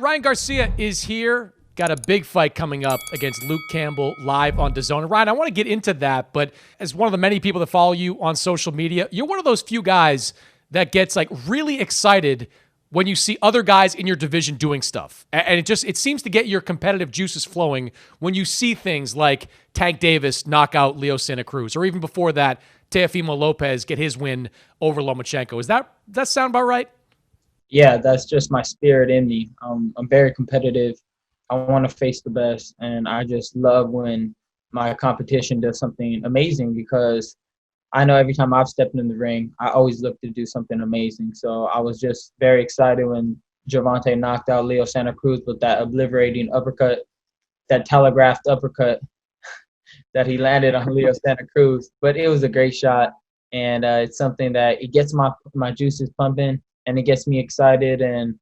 Ryan Garcia is here. Got a big fight coming up against Luke Campbell live on Dazn. Ryan, I want to get into that, but as one of the many people that follow you on social media, you're one of those few guys that gets like really excited when you see other guys in your division doing stuff. And it seems to get your competitive juices flowing when you see things like Tank Davis knock out Leo Santa Cruz, or even before that, Teofimo Lopez get his win over Lomachenko. Does that sound about right? Yeah, that's just my spirit in me. I'm very competitive. I want to face the best, and I just love when my competition does something amazing, because I know every time I've stepped in the ring, I always look to do something amazing. So I was just very excited when Gervonta knocked out Leo Santa Cruz with that obliterating uppercut, that telegraphed uppercut that he landed on Leo Santa Cruz. But it was a great shot, and it's something that it gets my juices pumping, and it gets me excited, and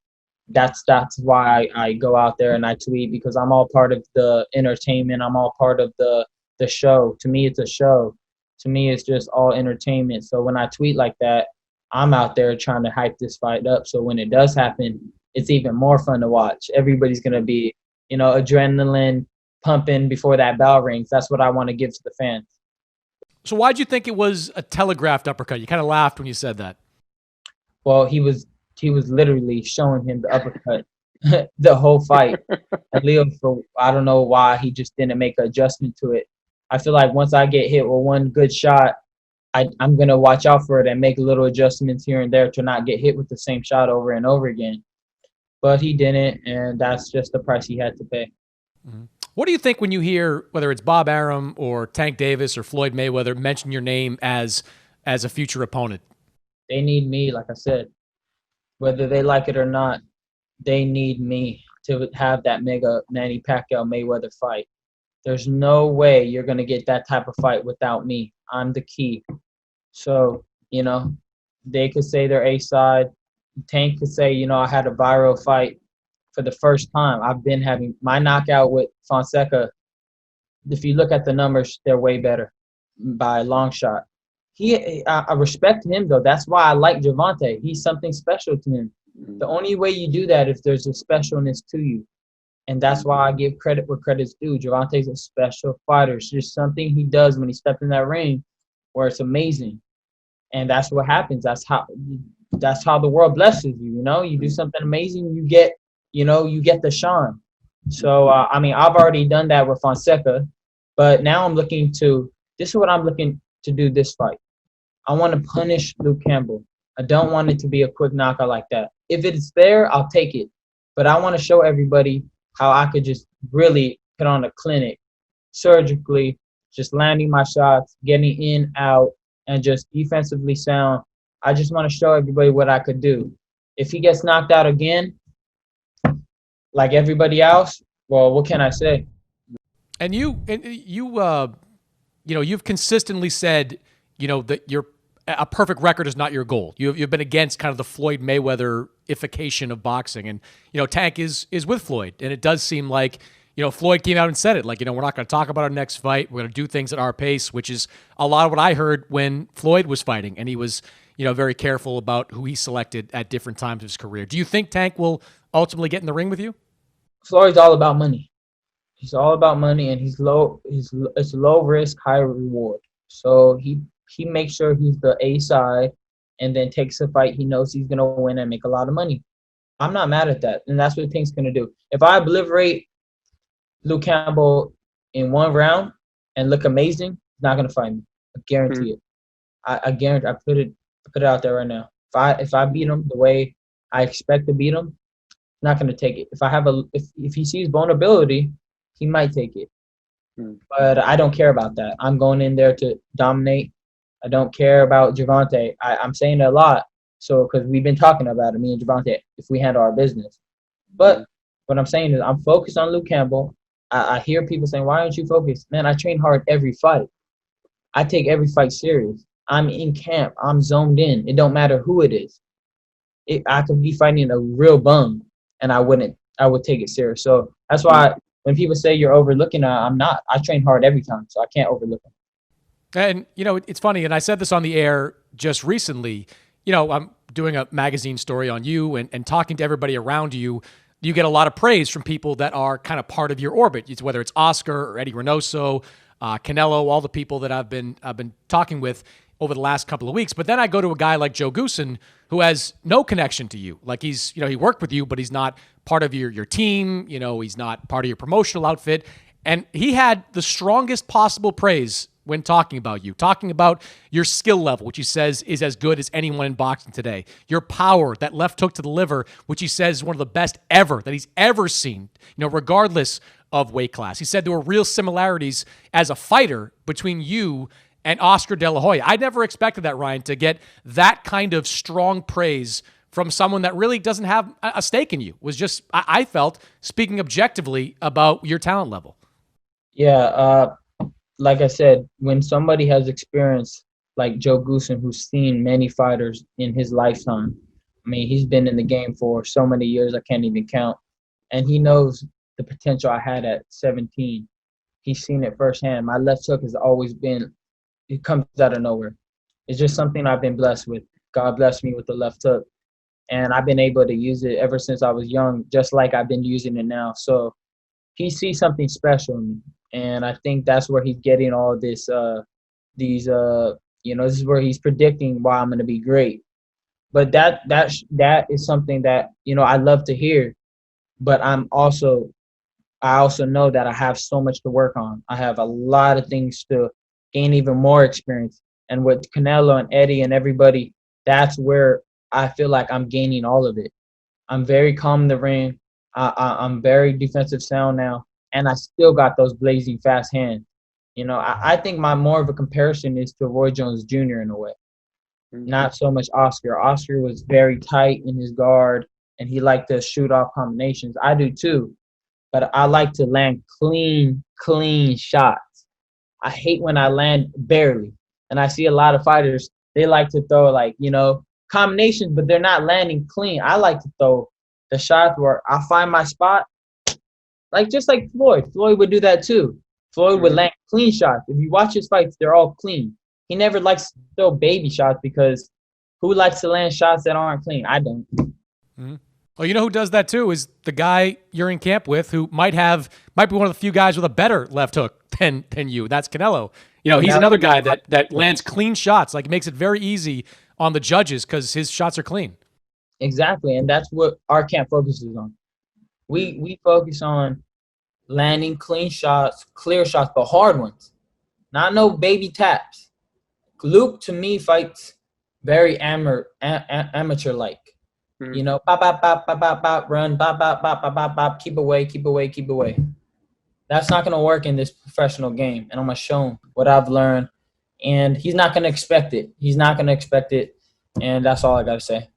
that's why I go out there and I tweet, because I'm all part of the entertainment. I'm all part of the show. To me, it's a show. To me, it's just all entertainment. So when I tweet like that, I'm out there trying to hype this fight up. So when it does happen, it's even more fun to watch. Everybody's going to be, adrenaline pumping before that bell rings. That's what I want to give to the fans. So why'd you think it was a telegraphed uppercut? You kind of laughed when you said that. Well, he was literally showing him the uppercut the whole fight. And Leo, I don't know why he just didn't make an adjustment to it. I feel like once I get hit with one good shot, I'm going to watch out for it and make little adjustments here and there to not get hit with the same shot over and over again. But he didn't, and that's just the price he had to pay. Mm-hmm. What do you think when you hear, whether it's Bob Arum or Tank Davis or Floyd Mayweather, mention your name as a future opponent? They need me, like I said. Whether they like it or not, they need me to have that mega Manny Pacquiao-Mayweather fight. There's no way you're going to get that type of fight without me. I'm the key. So, they could say they're A-side. Tank could say, I had a viral fight for the first time. I've been having my knockout with Fonseca. If you look at the numbers, they're way better by a long shot. I respect him, though. That's why I like Gervonta. He's something special to him. The only way you do that is there's a specialness to you. And that's why I give credit where credit's due. Gervonta's a special fighter. It's just something he does when he steps in that ring where it's amazing. And that's what happens. That's how the world blesses you, You do something amazing, you get the shine. So, I've already done that with Fonseca. But now this is what I'm looking to do this fight. I want to punish Luke Campbell. I don't want it to be a quick knockout like that. If it's there, I'll take it. But I want to show everybody how I could just really put on a clinic, surgically, just landing my shots, getting in, out, and just defensively sound. I just want to show everybody what I could do. If he gets knocked out again, like everybody else, well, what can I say? And you've consistently said, that a perfect record is not your goal. You've been against kind of the Floyd Mayweather-ification of boxing. And, Tank is with Floyd. And it does seem like, Floyd came out and said it. Like, we're not going to talk about our next fight. We're going to do things at our pace, which is a lot of what I heard when Floyd was fighting. And he was, very careful about who he selected at different times of his career. Do you think Tank will ultimately get in the ring with you? Floyd's all about money. He's all about money, and it's low risk, high reward. So he makes sure he's the A side, and then takes a fight he knows he's gonna win and make a lot of money. I'm not mad at that, and that's what Tank's gonna do. If I obliterate Luke Campbell in one round and look amazing, he's not gonna fight me. I guarantee it. I guarantee. I put it out there right now. If I beat him the way I expect to beat him, he's not gonna take it. If he sees vulnerability, he might take it. But I don't care about that. I'm going in there to dominate. I don't care about Gervonta. I'm saying it a lot, because we've been talking about it, me and Gervonta, if we handle our business. But what I'm saying is I'm focused on Luke Campbell. I hear people saying, why aren't you focused? Man, I train hard every fight. I take every fight serious. I'm in camp. I'm zoned in. It don't matter who it is. I could be fighting a real bum, and I would take it serious. So that's why when people say you're overlooking, I'm not. I train hard every time, so I can't overlook them. And, it's funny, and I said this on the air just recently, I'm doing a magazine story on you and talking to everybody around you you get a lot of praise from people that are kind of part of your orbit. It's whether it's Oscar or Eddie Reynoso, Canelo, all the people that I've been talking with over the last couple of weeks. But then I go to a guy like Joe Goosen, who has no connection to you. Like he's, he worked with you, but he's not part of your team. He's not part of your promotional outfit. And he had the strongest possible praise when talking about you, talking about your skill level, which he says is as good as anyone in boxing today. Your power, that left hook to the liver, which he says is one of the best ever that he's ever seen, regardless of weight class. He said there were real similarities as a fighter between you and Oscar De La Hoya. I never expected that, Ryan, to get that kind of strong praise from someone that really doesn't have a stake in you. Was just, I felt, speaking objectively about your talent level. Yeah, like I said, when somebody has experience like Joe Goosen, who's seen many fighters in his lifetime, I mean, he's been in the game for so many years, I can't even count. And he knows the potential I had at 17. He's seen it firsthand. My left hook has always been, it comes out of nowhere. It's just something I've been blessed with. God blessed me with the left hook. And I've been able to use it ever since I was young, just like I've been using it now. So he sees something special in me. And I think that's where he's getting all this, this is where he's predicting why I'm going to be great. But that is something that, I love to hear. But I also know that I have so much to work on. I have a lot of things to gain even more experience. And with Canelo and Eddie and everybody, that's where I feel like I'm gaining all of it. I'm very calm in the ring. I'm very defensive sound now. And I still got those blazing fast hands. I think my more of a comparison is to Roy Jones Jr. in a way. Not so much Oscar. Oscar was very tight in his guard, and he liked to shoot off combinations. I do too. But I like to land clean shots. I hate when I land barely. And I see a lot of fighters, they like to throw combinations, but they're not landing clean. I like to throw the shots where I find my spot. Just like Floyd. Floyd would do that too. Floyd would land clean shots. If you watch his fights, they're all clean. He never likes to throw baby shots because who likes to land shots that aren't clean? I don't. Mm-hmm. Well, you know who does that too is the guy you're in camp with who might be one of the few guys with a better left hook than you. That's Canelo. He's another guy that lands clean shots. Like, it makes it very easy on the judges because his shots are clean. Exactly, and that's what our camp focuses on. We focus on landing clean shots, clear shots, but hard ones. Not no baby taps. Luke, to me, fights very amateur-like. Bop, bop, bop, bop, bop, bop, run, bop, bop, bop, bop, bop, bop, keep away. That's not going to work in this professional game, and I'm going to show him what I've learned, and he's not going to expect it. And that's all I got to say.